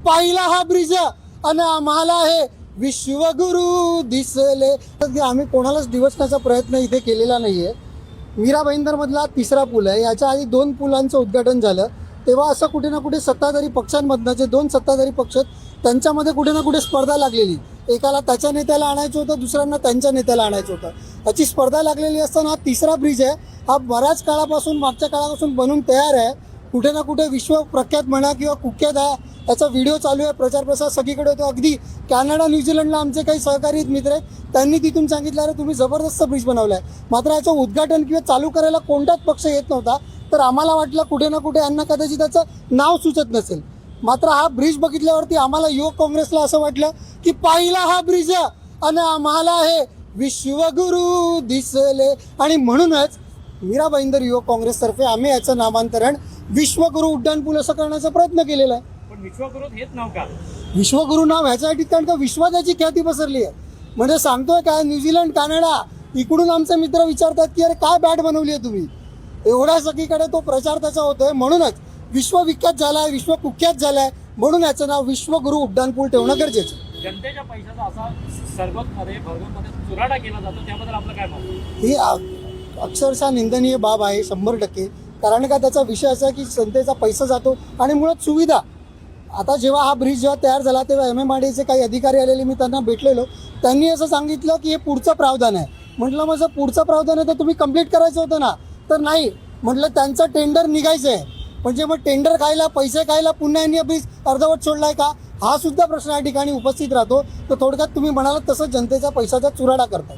पहिला हा ब्रिज आणि आम्हाला हे विश्वगुरु दिसले. आम्ही कोणालाच डिवचण्याचा प्रयत्न इथे केलेला नाहीये. मीरा भाईंदर मधला तिसरा पूल आहे. याच्या आधी 2 पुलांचं उद्घाटन झालं तेव्हा असं कुठे ना कुठे सत्ताधारी पक्षांमधनं जे 2 सत्ताधारी पक्ष त्यांच्यामध्ये कुठे ना कुठे स्पर्धा लागलेली. एकाला त्याच्या नेत्याला आणायचं होतं, दुसऱ्यांना त्यांच्या नेत्याला आणायचं होतं. याची स्पर्धा लागलेली असताना हा तिसरा ब्रिज आहे. हा बऱ्याच काळापासून मागच्या काळापासून बनून तयार आहे. कुठे ना कुठे विश्व प्रख्यात म्हणा किंवा कुख्यात आहे. याचा व्हिडिओ चालू आहे, प्रचार प्रसार सगळीकडे होतो. अगदी कॅनडा न्यूझीलंडला आमचे काही सहकारी मित्र आहेत, त्यांनी तिथून सांगितलं अरे तुम्ही जबरदस्त ब्रिज बनवला आहे. मात्र याचं उद्घाटन किंवा चालू करायला कोणताच पक्ष येत नव्हता. तर आम्हाला वाटलं कुठे ना कुठे यांना कदाचित त्याचं नाव सुचत नसेल. मात्र हा ब्रिज बघितल्यावरती आम्हाला युवक काँग्रेसला असं वाटलं की पहिला हा ब्रिज आणि आम्हाला हे विश्वगुरु दिसले. आणि म्हणूनच मीरा भाईंदर युवक काँग्रेसतर्फे आम्ही याचं नामांतरण विश्वगुरु उड्डाणपूल असं करण्याचा प्रयत्न केलेला आहे. पण विश्वगुरु हेच नाव का? विश्वगुरु नाव ह्याच्यासाठी कारण का विश्वात याची ख्याती पसरली आहे. म्हणजे सांगतोय काय, न्यूझीलंड कॅनडा इकडून आमचे मित्र विचारतात की अरे काय बॅट बनवली आहे तुम्ही. एवढ्या सगळीकडे तो प्रचार त्याचा होतोय. म्हणूनच विश्वविख्यात झालाय, विश्व कुख्यात झालाय. म्हणून याचं नाव विश्वगुरु उड्डाणपूल ठेवणं गरजेचं. जनतेच्या पैशाचा असा सरबतमध्ये भरगतमध्ये चुराडा केला जातो, त्याबद्दल आपलं काय मत? ही अक्षरशः निंदनीय बाब आहे 100%. कारण का त्याचा विषय असा आहे की जनतेचा पैसा जातो आणि मुळात सुविधा. आता जेव्हा हा ब्रिज जेव्हा तयार झाला तेव्हा MMRDAचे काही अधिकारी आलेले, मी त्यांना भेटलेलो. त्यांनी असं सांगितलं की हे पुढचं प्रावधान आहे. म्हटलं माझं पुढचं प्रावधान आहे तर तुम्ही कंप्लीट करायचं होतं ना. तर नाही म्हटलं त्यांचं टेंडर निघायचं आहे. म्हणजे मग टेंडर खायला, पैसे खायला पुन्हा यांनी ब्रिज अर्धवट सोडलाय का, हा सुद्धा प्रश्न या ठिकाणी उपस्थित राहतो. तर थोडक्यात तुम्ही म्हणालात तसं जनतेचा पैशाचा चुराडा करताय.